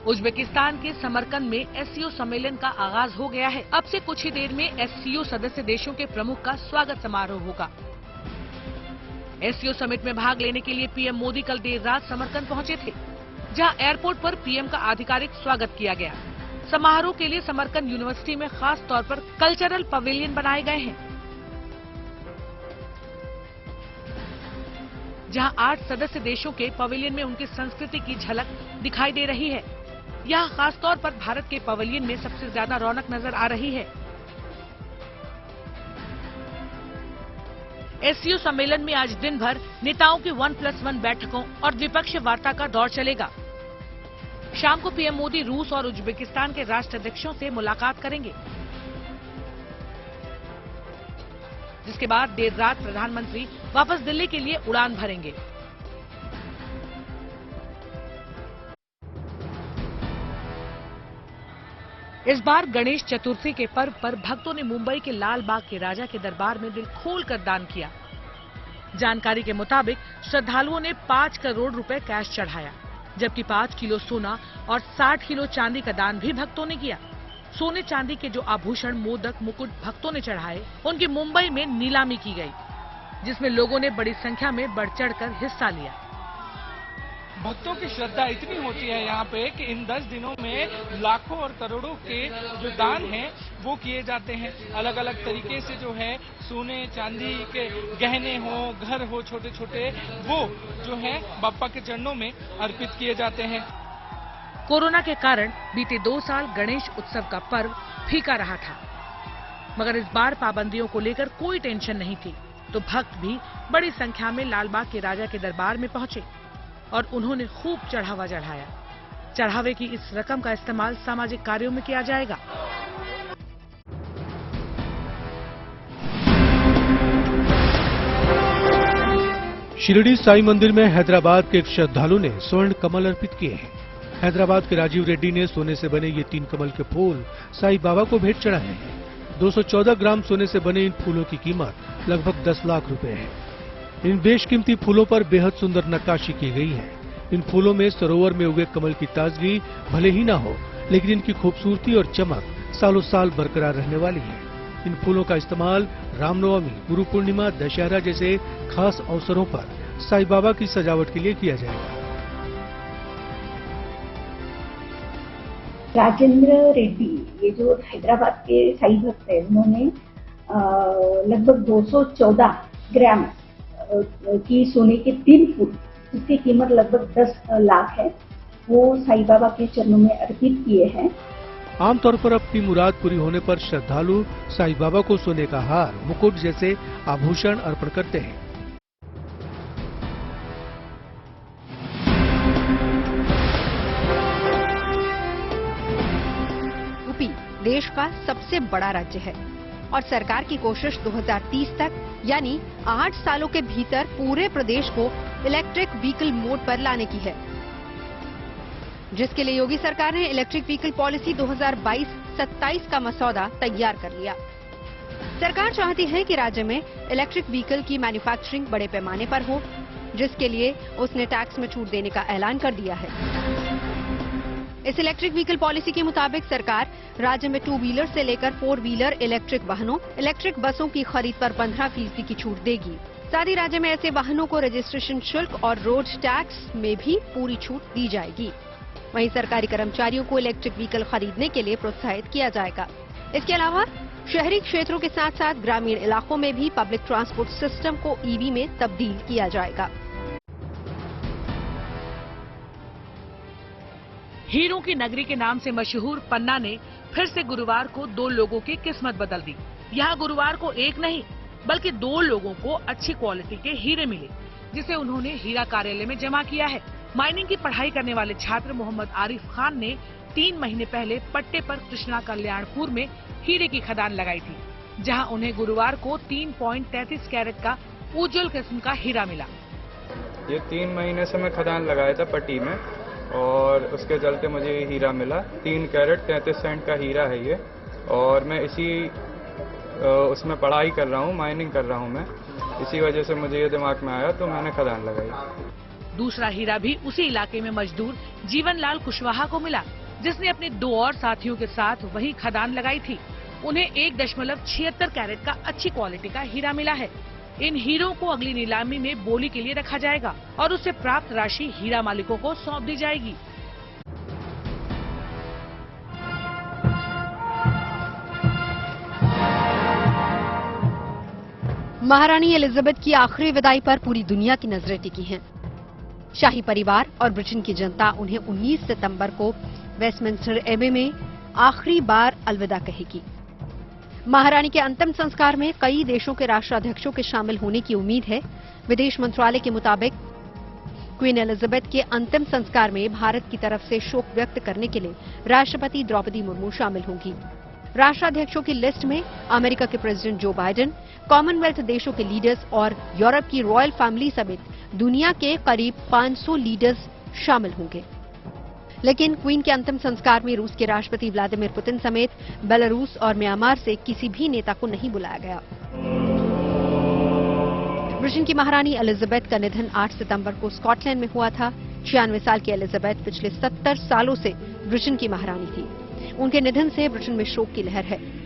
Uzbekistan के समरकंद में SCO सम्मेलन का आगाज हो गया है। अब से कुछ ही देर में एससीओ सदस्य देशों के प्रमुख का स्वागत समारोह होगा। एससीओ समिट में भाग लेने के लिए पीएम मोदी कल देर रात समरकंद पहुंचे थे, जहां एयरपोर्ट पर पीएम का आधिकारिक स्वागत किया गया। समारोह के लिए समरकंद यूनिवर्सिटी में खास तौर पर कल्चरल पवेलियन बनाए गए हैं, जहां 8 सदस्य देशों के पवेलियन में उनकी संस्कृति की झलक दिखाई दे रही है। यहाँ खास तौर पर भारत के पवेलियन में सबसे ज्यादा रौनक नजर आ रही है। एससीओ सम्मेलन में आज दिन भर नेताओं की 1+1 बैठकों और द्विपक्षीय वार्ता का दौर चलेगा। शाम को पीएम मोदी रूस और उज्बेकिस्तान के राष्ट्राध्यक्षों से मुलाकात करेंगे, जिसके बाद देर रात प्रधानमंत्री वापस दिल्ली के लिए उड़ान भरेंगे। इस बार गणेश चतुर्थी के पर्व पर भक्तों ने मुंबई के लाल बाग के राजा के दरबार में दिल खोलकर दान किया। जानकारी के मुताबिक श्रद्धालुओं ने 5 करोड़ रुपए कैश चढ़ाया, जबकि 5 किलो सोना और 60 किलो चांदी का दान भी भक्तों ने किया। सोने चांदी के जो आभूषण, मोदक, मुकुट भक्तों ने चढ़ाए, उनकी मुंबई में नीलामी की गई, जिसमें लोगों ने बड़ी संख्या में बढ़ चढ़कर हिस्सा लिया। भक्तों की श्रद्धा इतनी होती है यहाँ पे कि इन 10 दिनों में लाखों और करोड़ों के जो दान हैं वो किए जाते हैं। अलग अलग तरीके से जो है सोने चांदी के गहने हो, घर हो छोटे छोटे, वो जो है बाप्पा के चरणों में अर्पित किए जाते हैं। कोरोना के कारण बीते 2 साल गणेश उत्सव का पर्व फीका रहा था, मगर इस बार पाबंदियों को लेकर कोई टेंशन नहीं थी, तो भक्त भी बड़ी संख्या में लालबाग के राजा के दरबार में पहुंचे और उन्होंने खूब चढ़ावा चढ़ाया। चढ़ावे की इस रकम का इस्तेमाल सामाजिक कार्यों में किया जाएगा। शिरडी साई मंदिर में हैदराबाद के एक श्रद्धालु ने स्वर्ण कमल अर्पित किए हैं। हैदराबाद के राजीव रेड्डी ने सोने से बने ये 3 कमल के फूल साई बाबा को भेंट चढ़ाए हैं। 214 ग्राम सोने से बने इन फूलों की कीमत लगभग 10 लाख रुपए है। इन बेशकीमती फूलों पर बेहद सुंदर नक्काशी की गई है। इन फूलों में सरोवर में उगे कमल की ताजगी भले ही ना हो, लेकिन इनकी खूबसूरती और चमक सालों साल बरकरार रहने वाली है। इन फूलों का इस्तेमाल रामनवमी, गुरु पूर्णिमा, दशहरा जैसे खास अवसरों पर साई बाबा की सजावट के लिए किया जाएगा। राजेंद्र रेड्डी, ये जो हैदराबाद के साई भक्त है, उन्होंने लगभग 214 ग्राम की सोने के 3 फूल, जिसकी कीमत लगभग 10 लाख है, वो साई बाबा के चरणों में अर्पित किए हैं। आमतौर पर अपनी मुराद पूरी होने पर श्रद्धालु साई बाबा को सोने का हार, मुकुट जैसे आभूषण अर्पण करते हैं। यूपी देश का सबसे बड़ा राज्य है और सरकार की कोशिश 2030 तक यानी 8 सालों के भीतर पूरे प्रदेश को इलेक्ट्रिक व्हीकल मोड पर लाने की है, जिसके लिए योगी सरकार ने इलेक्ट्रिक व्हीकल पॉलिसी 2022-27 का मसौदा तैयार कर लिया। सरकार चाहती है कि राज्य में इलेक्ट्रिक व्हीकल की मैन्युफैक्चरिंग बड़े पैमाने पर हो, जिसके लिए उसने टैक्स में छूट देने का ऐलान कर दिया है। इस इलेक्ट्रिक व्हीकल पॉलिसी के मुताबिक सरकार राज्य में 2 व्हीलर से लेकर 4 व्हीलर इलेक्ट्रिक वाहनों, इलेक्ट्रिक बसों की खरीद पर 15% की छूट देगी। साथ ही राज्य में ऐसे वाहनों को रजिस्ट्रेशन शुल्क और रोड टैक्स में भी पूरी छूट दी जाएगी। वहीं सरकारी कर्मचारियों को इलेक्ट्रिक व्हीकल खरीदने के लिए प्रोत्साहित किया जाएगा। इसके अलावा शहरी क्षेत्रों के साथ साथ ग्रामीण इलाकों में भी पब्लिक ट्रांसपोर्ट सिस्टम को ईवी में तब्दील किया जाएगा। हीरों की नगरी के नाम से मशहूर पन्ना ने फिर से गुरुवार को 2 लोगों की किस्मत बदल दी। यहाँ गुरुवार को 1 नहीं बल्कि 2 लोगों को अच्छी क्वालिटी के हीरे मिले, जिसे उन्होंने हीरा कार्यालय में जमा किया है। माइनिंग की पढ़ाई करने वाले छात्र मोहम्मद आरिफ खान ने 3 महीने पहले पट्टे पर कृष्णा कल्याणपुर में हीरे की खदान लगाई थी, जहां उन्हें गुरुवार को 3.33 कैरेट का उज्जवल किस्म का हीरा मिला। ये 3 महीने से मैं खदान लगाया था पट्टी में और उसके चलते मुझे हीरा मिला। 3 कैरेट 33 सेंट का हीरा है ये, और मैं इसी उसमें पढ़ाई कर रहा हूँ, माइनिंग कर रहा हूँ मैं। इसी वजह से मुझे ये दिमाग में आया तो मैंने खदान लगाई। दूसरा हीरा भी उसी इलाके में मजदूर जीवनलाल कुशवाहा को मिला, जिसने अपने 2 और साथियों के साथ वही खदान लगाई थी। उन्हें 1.76 कैरेट का अच्छी क्वालिटी का हीरा मिला है। इन हीरों को अगली नीलामी में बोली के लिए रखा जाएगा और उससे प्राप्त राशि हीरा मालिकों को सौंप दी जाएगी। महारानी एलिजाबेथ की आखिरी विदाई पर पूरी दुनिया की नजरें टिकी हैं। शाही परिवार और ब्रिटेन की जनता उन्हें 19 सितंबर को वेस्टमिंस्टर एबे में आखिरी बार अलविदा कहेगी। महारानी के अंतिम संस्कार में कई देशों के राष्ट्राध्यक्षों के शामिल होने की उम्मीद है। विदेश मंत्रालय के मुताबिक क्वीन एलिजाबेथ के अंतिम संस्कार में भारत की तरफ से शोक व्यक्त करने के लिए राष्ट्रपति द्रौपदी मुर्मू शामिल होंगी। राष्ट्राध्यक्षों की लिस्ट में अमेरिका के प्रेसिडेंट जो बाइडेन, कॉमनवेल्थ देशों के लीडर्स और यूरोप की रॉयल फैमिली समेत दुनिया के करीब 500 लीडर्स शामिल होंगे। लेकिन क्वीन के अंतिम संस्कार में रूस के राष्ट्रपति व्लादिमीर पुतिन समेत बेलारूस और म्यांमार से किसी भी नेता को नहीं बुलाया गया। ब्रिटेन की महारानी एलिजाबेथ का निधन 8 सितंबर को स्कॉटलैंड में हुआ था। 96 साल की एलिजाबेथ पिछले 70 सालों से ब्रिटेन की महारानी थी। उनके निधन से ब्रिटेन में शोक की लहर है।